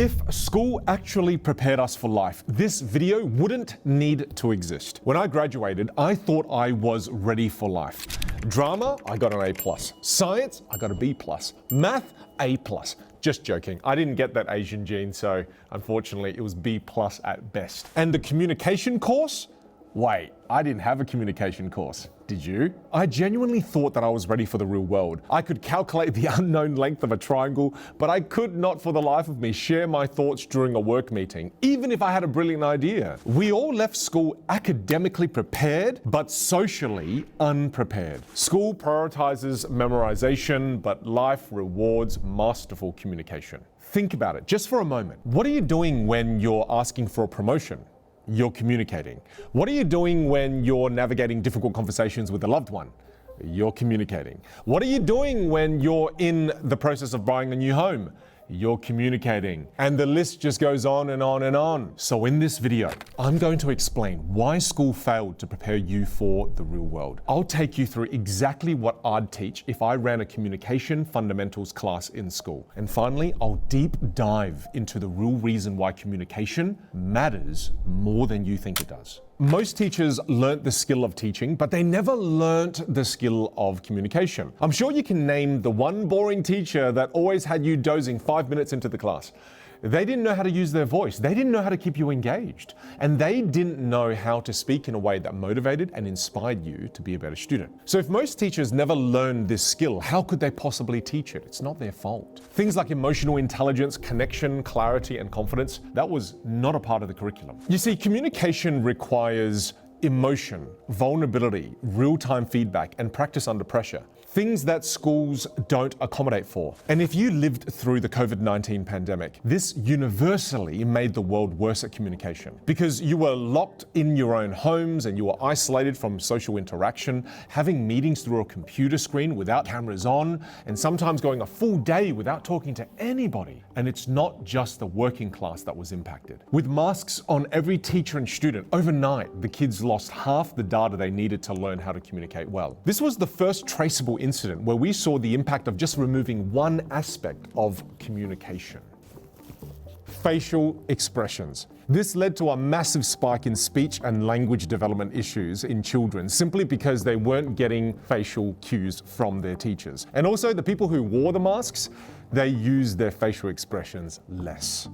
If school actually prepared us for life, this video wouldn't need to exist. When I graduated, I thought I was ready for life. Drama, I got an A+. Science, I got a B+. Math, A+. Just joking. I didn't get that Asian gene, so unfortunately it was B+ at best. And the communication course? Wait, I didn't have a communication course. Did you? I genuinely thought that I was ready for the real world. I could calculate the unknown length of a triangle, but I could not for the life of me share my thoughts during a work meeting, even if I had a brilliant idea. We all left school academically prepared, but socially unprepared. School prioritizes memorization, but life rewards masterful communication. Think about it just for a moment. What are you doing when you're asking for a promotion? You're communicating. What are you doing when you're navigating difficult conversations with a loved one? You're communicating. What are you doing when you're in the process of buying a new home? You're communicating. And the list just goes on and on and on. So in this video, I'm going to explain why school failed to prepare you for the real world. I'll take you through exactly what I'd teach if I ran a communication fundamentals class in school. And finally, I'll deep dive into the real reason why communication matters more than you think it does. Most teachers learnt the skill of teaching, but they never learnt the skill of communication. I'm sure you can name the one boring teacher that always had you dozing 5 minutes into the class. They didn't know how to use their voice. They didn't know how to keep you engaged. And they didn't know how to speak in a way that motivated and inspired you to be a better student. So if most teachers never learned this skill, how could they possibly teach it? It's not their fault. Things like emotional intelligence, connection, clarity, and confidence, that was not a part of the curriculum. You see, communication requires emotion, vulnerability, real-time feedback, and practice under pressure. Things that schools don't accommodate for. And if you lived through the COVID-19 pandemic, this universally made the world worse at communication because you were locked in your own homes and you were isolated from social interaction, having meetings through a computer screen without cameras on, and sometimes going a full day without talking to anybody. And it's not just the working class that was impacted. With masks on every teacher and student, overnight, the kids lost half the data they needed to learn how to communicate well. This was the first traceable incident where we saw the impact of just removing one aspect of communication. Facial expressions. This led to a massive spike in speech and language development issues in children simply because they weren't getting facial cues from their teachers. And also the people who wore the masks, they used their facial expressions less.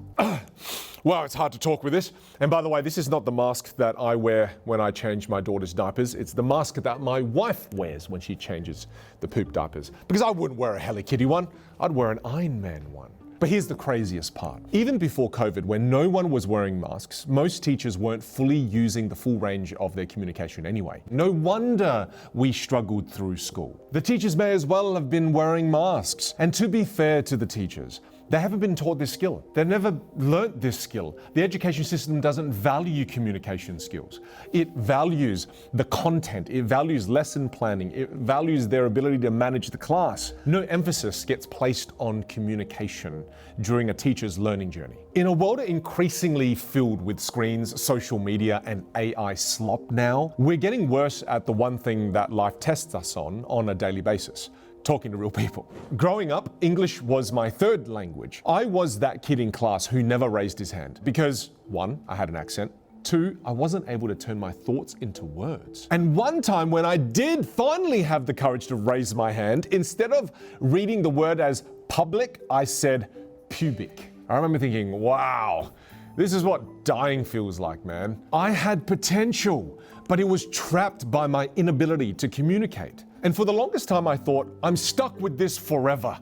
Well, it's hard to talk with this. And by the way, this is not the mask that I wear when I change my daughter's diapers. It's the mask that my wife wears when she changes the poop diapers. Because I wouldn't wear a Hello Kitty one, I'd wear an Iron Man one. But here's the craziest part. Even before COVID, when no one was wearing masks, most teachers weren't fully using the full range of their communication anyway. No wonder we struggled through school. The teachers may as well have been wearing masks. And to be fair to the teachers, they haven't been taught this skill. They've never learnt this skill. The education system doesn't value communication skills. It values the content. It values lesson planning. It values their ability to manage the class. No emphasis gets placed on communication during a teacher's learning journey. In a world increasingly filled with screens, social media, and AI slop now, we're getting worse at the one thing that life tests us on a daily basis. Talking to real people. Growing up, English was my third language. I was that kid in class who never raised his hand because, one, I had an accent, two, I wasn't able to turn my thoughts into words. And one time when I did finally have the courage to raise my hand, instead of reading the word as public, I said pubic. I remember thinking, wow, this is what dying feels like, man. I had potential, but it was trapped by my inability to communicate. And for the longest time, I thought, I'm stuck with this forever.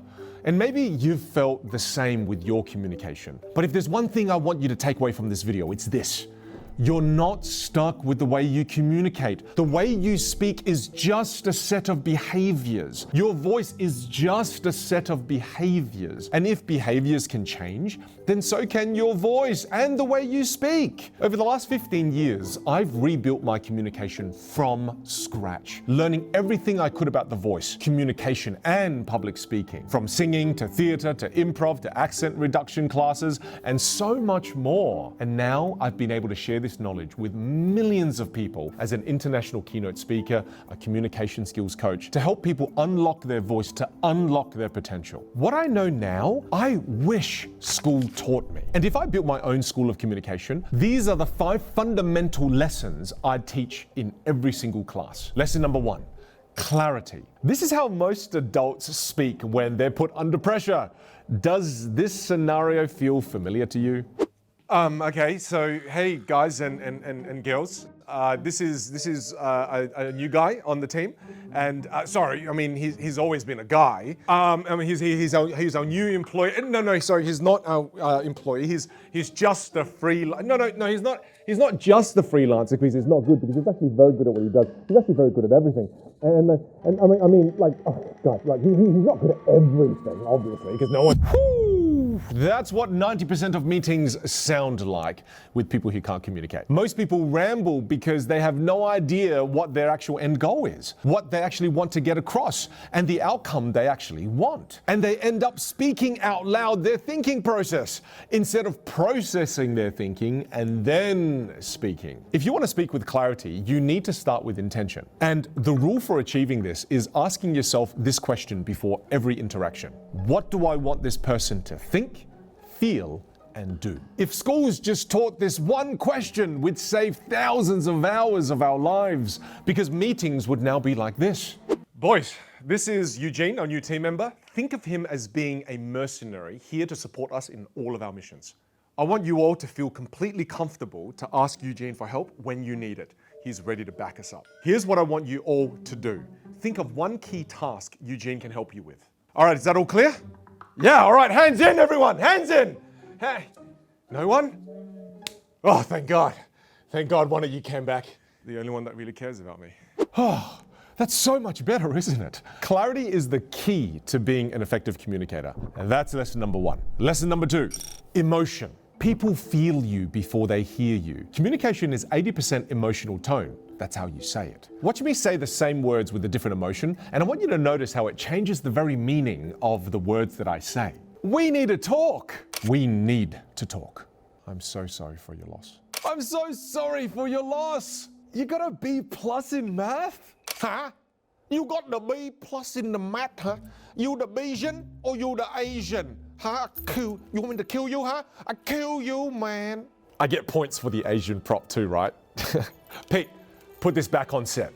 And maybe you've felt the same with your communication. But if there's one thing I want you to take away from this video, it's this. You're not stuck with the way you communicate. The way you speak is just a set of behaviors. Your voice is just a set of behaviors. And if behaviors can change, then so can your voice and the way you speak. Over the last 15 years, I've rebuilt my communication from scratch, learning everything I could about the voice, communication, and public speaking, from singing to theater to improv to accent reduction classes, and so much more. And now I've been able to share this knowledge with millions of people as an international keynote speaker, a communication skills coach, to help people unlock their voice, to unlock their potential. What I know now, I wish school taught me. And if I built my own school of communication, these are the 5 fundamental lessons I'd teach in every single class. Lesson number 1. Clarity. This is how most adults speak when they're put under pressure. Does this scenario feel familiar to you? Okay, so hey guys and girls, this is a new guy on the team, and sorry, I mean he's always been a guy. I mean he's our new employee. No, sorry, he's not our employee. He's just a freelancer. No, he's not just the freelancer because he's not good, because he's actually very good at what he does. He's actually very good at everything. And I mean, like, oh God, like he's not good at everything, obviously, because no one. That's what 90% of meetings sound like with people who can't communicate. Most people ramble because they have no idea what their actual end goal is, what they actually want to get across, and the outcome they actually want. And they end up speaking out loud their thinking process instead of processing their thinking and then speaking. If you want to speak with clarity, you need to start with intention. And the rule for achieving this is asking yourself this question before every interaction. What do I want this person to think, feel, and do? If schools just taught this one question, we'd save thousands of hours of our lives, because meetings would now be like this. Boys, this is Eugene, our new team member. Think of him as being a mercenary here to support us in all of our missions. I want you all to feel completely comfortable to ask Eugene for help when you need it. He's ready to back us up. Here's what I want you all to do. Think of one key task Eugene can help you with. All right, is that all clear? Yeah, all right, hands in, everyone, hands in. Hey, no one? Oh, thank God. Thank God one of you came back. The only one that really cares about me. Oh, that's so much better, isn't it? Clarity is the key to being an effective communicator. And that's lesson number 1. Lesson number 2, emotion. People feel you before they hear you. Communication is 80% emotional tone. That's how you say it. Watch me say the same words with a different emotion, and I want you to notice how it changes the very meaning of the words that I say. We need to talk. We need to talk. I'm so sorry for your loss. I'm so sorry for your loss. You got a B+ in math? Huh? You got the B+ in the math, huh? You the Bayesian or you the Asian? Huh? You want me to kill you, huh? I kill you, man. I get points for the Asian prop too, right? Pete, put this back on set.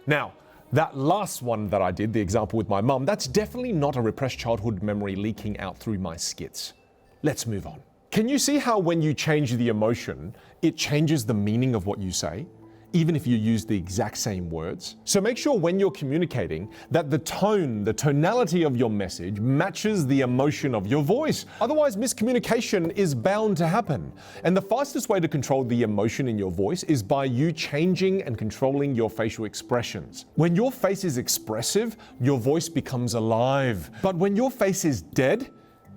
Now, that last one that I did, the example with my mum, that's definitely not a repressed childhood memory leaking out through my skits. Let's move on. Can you see how when you change the emotion, it changes the meaning of what you say, even if you use the exact same words? So make sure when you're communicating that the tone, the tonality of your message matches the emotion of your voice. Otherwise, miscommunication is bound to happen. And the fastest way to control the emotion in your voice is by you changing and controlling your facial expressions. When your face is expressive, your voice becomes alive. But when your face is dead,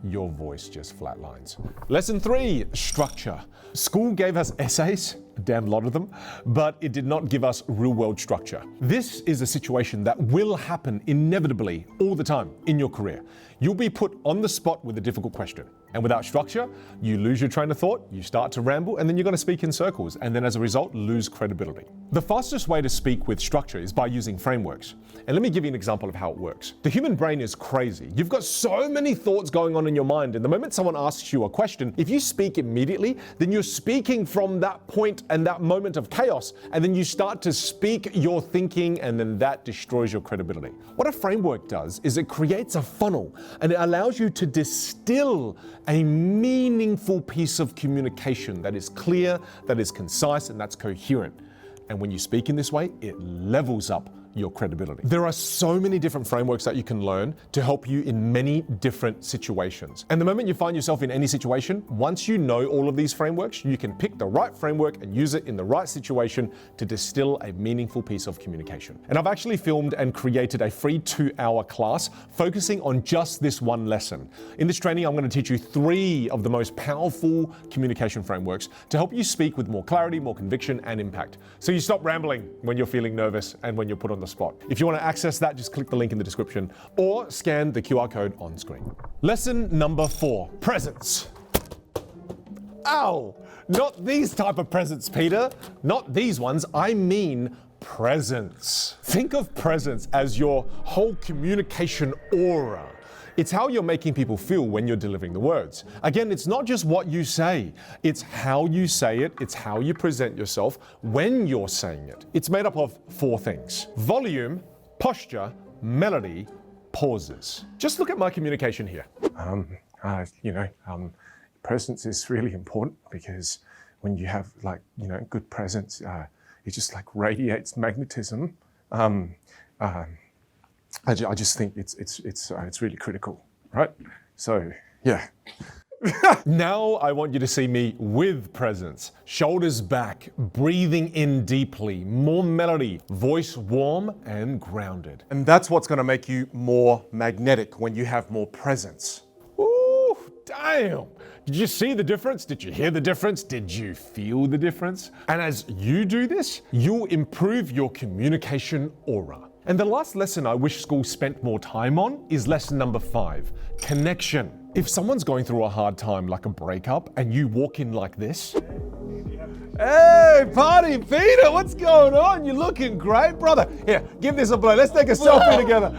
your voice just flatlines. Lesson 3, structure. School gave us essays, a damn lot of them, but it did not give us real-world structure. This is a situation that will happen inevitably all the time in your career. You'll be put on the spot with a difficult question. And without structure, you lose your train of thought, you start to ramble, and then you're going to speak in circles, and then as a result, lose credibility. The fastest way to speak with structure is by using frameworks. And let me give you an example of how it works. The human brain is crazy. You've got so many thoughts going on in your mind, and the moment someone asks you a question, if you speak immediately, then you're speaking from that point and that moment of chaos, and then you start to speak your thinking, and then that destroys your credibility. What a framework does is it creates a funnel, and it allows you to distill a meaningful piece of communication that is clear, that is concise, and that's coherent. And when you speak in this way, it levels up your credibility. There are so many different frameworks that you can learn to help you in many different situations. And the moment you find yourself in any situation, once you know all of these frameworks, you can pick the right framework and use it in the right situation to distill a meaningful piece of communication. And I've actually filmed and created a free 2-hour class focusing on just this one lesson. In this training, I'm going to teach you 3 of the most powerful communication frameworks to help you speak with more clarity, more conviction, and impact. So you stop rambling when you're feeling nervous and when you're put on the spot. If you want to access that, just click the link in the description or scan the QR code on screen. Lesson number 4, presence. Ow! Not these type of presents, Peter. Not these ones. I mean presence. Think of presence as your whole communication aura. It's how you're making people feel when you're delivering the words. Again, it's not just what you say, it's how you say it, it's how you present yourself when you're saying it. It's made up of 4 things: volume, posture, melody, pauses. Just look at my communication here. Presence is really important because when you have good presence, it just like radiates magnetism. I just think it's really critical, right? So yeah. Now I want you to see me with presence. Shoulders back, breathing in deeply, more melody, voice warm and grounded. And that's what's going to make you more magnetic when you have more presence. Ooh, damn. Did you see the difference? Did you hear the difference? Did you feel the difference? And as you do this, you'll improve your communication aura. And the last lesson I wish school spent more time on is lesson number 5, connection. If someone's going through a hard time like a breakup and you walk in like this, hey, party Peter, what's going on? You're looking great, brother. Here, give this a blow. Let's take a selfie together.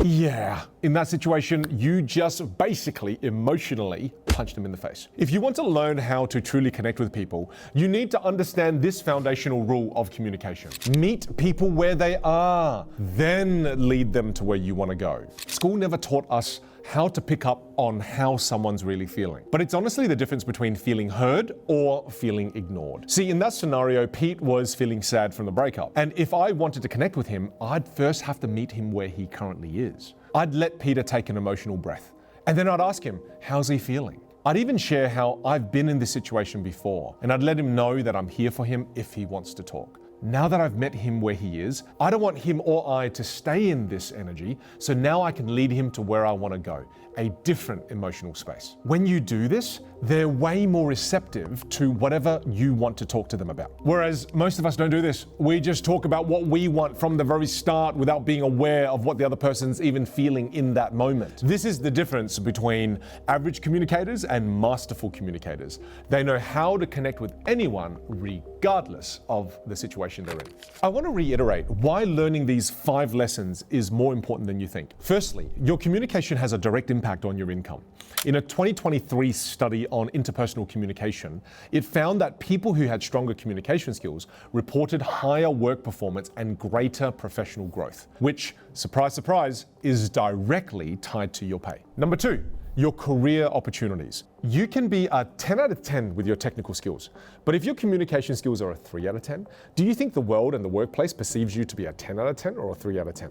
Yeah, in that situation, you just basically emotionally punched him in the face. If you want to learn how to truly connect with people, you need to understand this foundational rule of communication. Meet people where they are, then lead them to where you want to go. School never taught us how to pick up on how someone's really feeling. But it's honestly the difference between feeling heard or feeling ignored. See, in that scenario, Pete was feeling sad from the breakup. And if I wanted to connect with him, I'd first have to meet him where he currently is. I'd let Peter take an emotional breath. And then I'd ask him, how's he feeling? I'd even share how I've been in this situation before. And I'd let him know that I'm here for him if he wants to talk. Now that I've met him where he is, I don't want him or I to stay in this energy, so now I can lead him to where I want to go, a different emotional space. When you do this, they're way more receptive to whatever you want to talk to them about. Whereas most of us don't do this. We just talk about what we want from the very start without being aware of what the other person's even feeling in that moment. This is the difference between average communicators and masterful communicators. They know how to connect with anyone regardless of the situation they're in. I want to reiterate why learning these 5 lessons is more important than you think. Firstly, your communication has a direct impact on your income. In a 2023 study on interpersonal communication, it found that people who had stronger communication skills reported higher work performance and greater professional growth, which, surprise, surprise, is directly tied to your pay. Number 2, your career opportunities. You can be a 10 out of 10 with your technical skills, but if your communication skills are a 3 out of 10, do you think the world and the workplace perceives you to be a 10 out of 10 or a 3 out of 10?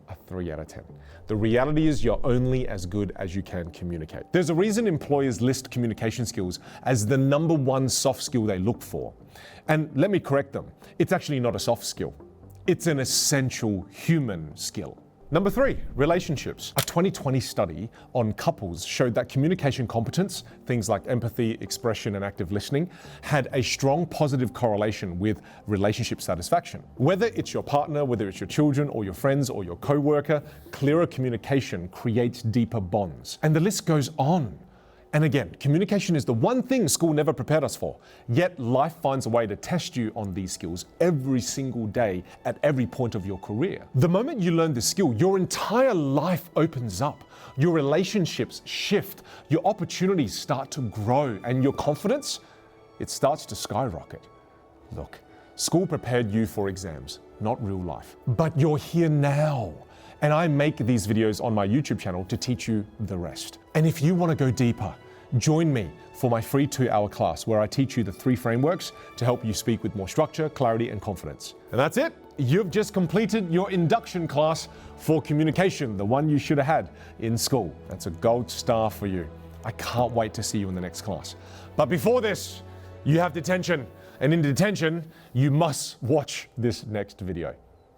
A 3 out of 10. The reality is you're only as good as you can communicate. There's a reason employers list communication skills as the number 1 soft skill they look for. And let me correct them. It's actually not a soft skill. It's an essential human skill. Number 3, relationships. A 2020 study on couples showed that communication competence, things like empathy, expression, and active listening, had a strong positive correlation with relationship satisfaction. Whether it's your partner, whether it's your children or your friends or your coworker, clearer communication creates deeper bonds. And the list goes on. And again, communication is the one thing school never prepared us for. Yet life finds a way to test you on these skills every single day at every point of your career. The moment you learn this skill, your entire life opens up. Your relationships shift, your opportunities start to grow, and your confidence, it starts to skyrocket. Look, school prepared you for exams, not real life. But you're here now. And I make these videos on my YouTube channel to teach you the rest. And if you want to go deeper, join me for my free 2-hour class where I teach you the 3 frameworks to help you speak with more structure, clarity, and confidence. And that's it. You've just completed your induction class for communication, the one you should have had in school. That's a gold star for you. I can't wait to see you in the next class. But before this, you have detention. And in detention, you must watch this next video.